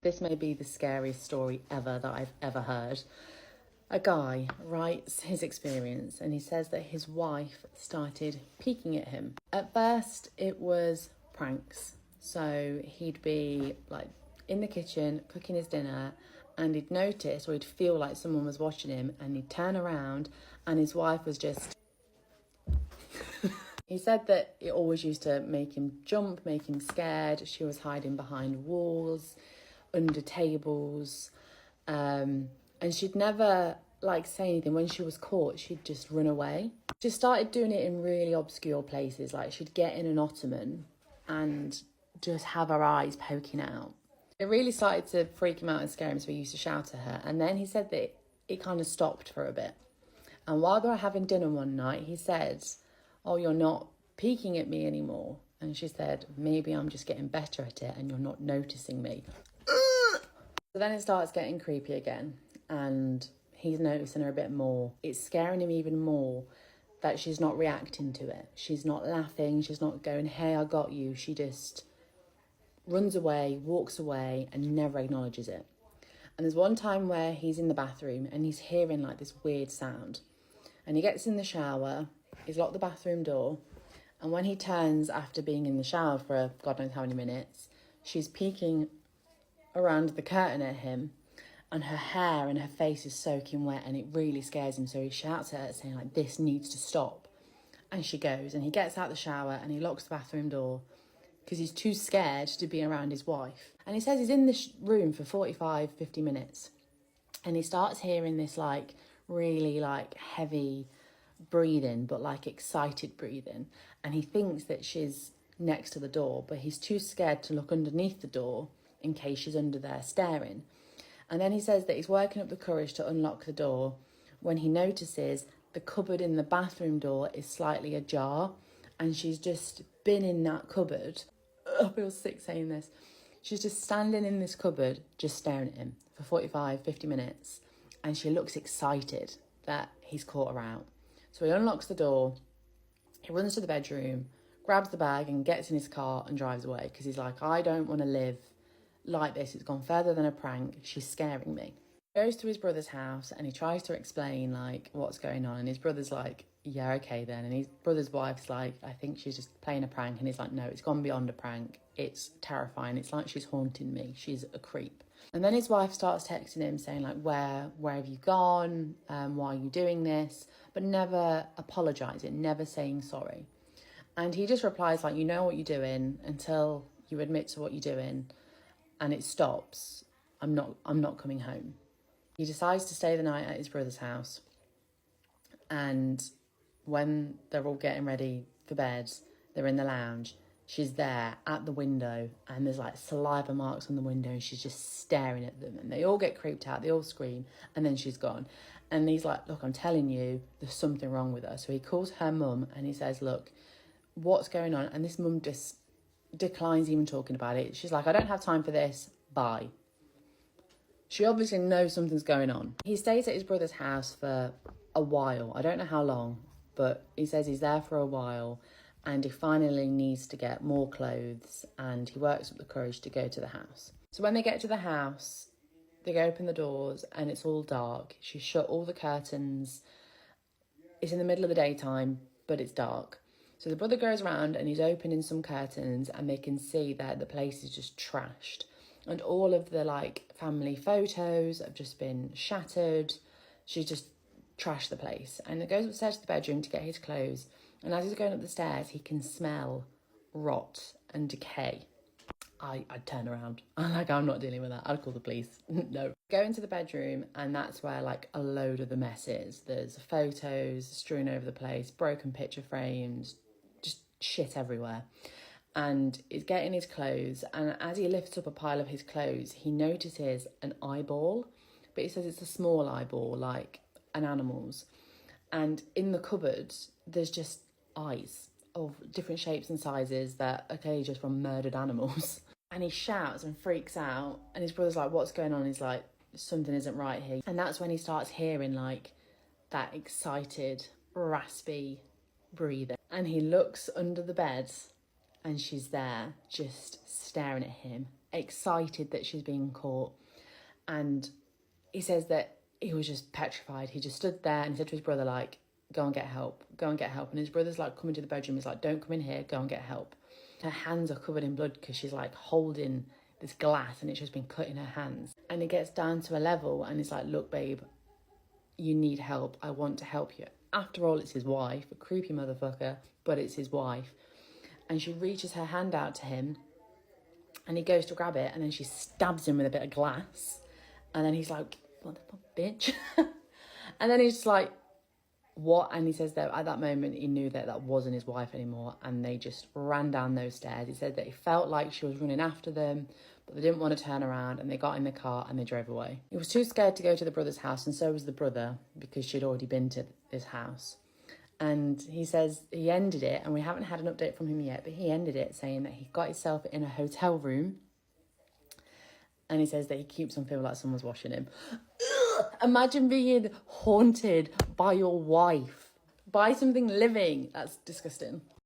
This may be the scariest story ever that I've ever heard. A guy writes his experience and he says that his wife started peeking at him. At first, it was pranks. So he'd be like in the kitchen cooking his dinner and he'd notice or he'd feel like someone was watching him and he'd turn around and his wife was just... He said that it always used to make him jump, make him scared. She was hiding behind walls, under tables, and she'd never say anything. When she was caught, she'd just run away. She started doing it in really obscure places, like she'd get in an ottoman and just have her eyes poking out. It really started to freak him out and scare him, so he used to shout at her. And then he said that it kind of stopped for a bit. And while they were having dinner one night, he said, "Oh, you're not peeking at me anymore." And she said, "Maybe I'm just getting better at it and you're not noticing me." So then it starts getting creepy again and he's noticing her a bit more. It's scaring him even more that she's not reacting to it. She's not laughing. She's not going, "Hey, I got you." She just runs away, walks away and never acknowledges it. And there's one time where he's in the bathroom and he's hearing this weird sound. And he gets in the shower, he's locked the bathroom door. And when he turns after being in the shower for God knows how many minutes, she's peeking around the curtain at him and her hair and her face is soaking wet and it really scares him. So he shouts at her saying "This needs to stop." And she goes and he gets out the shower and he locks the bathroom door because he's too scared to be around his wife. And he says he's in this room for 45, 50 minutes and he starts hearing this really heavy breathing, but excited breathing. And he thinks that she's next to the door, but he's too scared to look underneath the door in case she's under there staring. And then he says that he's working up the courage to unlock the door when he notices the cupboard in the bathroom door is slightly ajar and she's just been in that cupboard. I feel sick saying this. She's just standing in this cupboard, just staring at him for 45, 50 minutes. And she looks excited that he's caught her out. So he unlocks the door, he runs to the bedroom, grabs the bag and gets in his car and drives away because he's like, "I don't want to live like this. It's gone further than a prank. She's scaring me." He goes to his brother's house and he tries to explain what's going on. And his brother's like, "Yeah, okay then." And his brother's wife's like, "I think she's just playing a prank." And he's like, "No, it's gone beyond a prank. It's terrifying. It's like she's haunting me. She's a creep." And then his wife starts texting him saying where have you gone? Why are you doing this? But never apologising, never saying sorry. And he just replies "You know what you're doing. Until you admit to what you're doing and it stops, I'm not coming home." He decides to stay the night at his brother's house. And when they're all getting ready for bed, they're in the lounge. She's there at the window and there's saliva marks on the window and she's just staring at them. And they all get creeped out, they all scream, and then she's gone. And he's like, "Look, I'm telling you, there's something wrong with her." So he calls her mum and he says, "Look, what's going on?" And this mum just declines even talking about it. She's like, "I don't have time for this, bye." She obviously knows something's going on. He stays at his brother's house for a while. I don't know how long, but he says he's there for a while and he finally needs to get more clothes and he works up the courage to go to the house. So when they get to the house, they open the doors and it's all dark. She's shut all the curtains. It's in the middle of the daytime, but it's dark. So the brother goes around and he's opening some curtains and they can see that the place is just trashed. And all of the family photos have just been shattered. She's just trashed the place. And he goes upstairs to the bedroom to get his clothes. And as he's going up the stairs, he can smell rot and decay. I'd turn around. I'm not dealing with that. I'd call the police. No. Go into the bedroom and that's where a load of the mess is. There's photos strewn over the place, broken picture frames, just shit everywhere. And he's getting his clothes, and as he lifts up a pile of his clothes, he notices an eyeball, but he says it's a small eyeball, like an animal's. And in the cupboard, there's just eyes of different shapes and sizes that are clearly just from murdered animals. And he shouts and freaks out, and his brother's like, "What's going on?" He's like, "Something isn't right here." And that's when he starts hearing that excited, raspy breathing. And he looks under the bed and she's there just staring at him excited that she's being caught. And he says that he was just petrified. He just stood there and he said to his brother, like, go and get help, go and get help. And his brother's like coming to the bedroom. He's like, don't come in here, go and get help. Her hands are covered in blood because she's like holding this glass and it's just been cut in her hands. And it gets down to a level and he's like, look, babe, you need help. I want to help you. After all, it's his wife, a creepy motherfucker, but it's his wife. And she reaches her hand out to him and he goes to grab it and then she stabs him with a bit of glass. And then he's like, what the fuck, bitch? And then he's just like, what? And he says that at that moment he knew that that wasn't his wife anymore, and they just ran down those stairs. He said that he felt like she was running after them, but they didn't want to turn around, and they got in the car and they drove away. He was too scared to go to the brother's house, and so was the brother, because she'd already been to this house. And he says he ended it, and we haven't had an update from him yet, but he ended it saying that he got himself in a hotel room, and he says that he keeps on feeling like someone's watching him. Imagine being haunted by your wife, by something living. That's disgusting.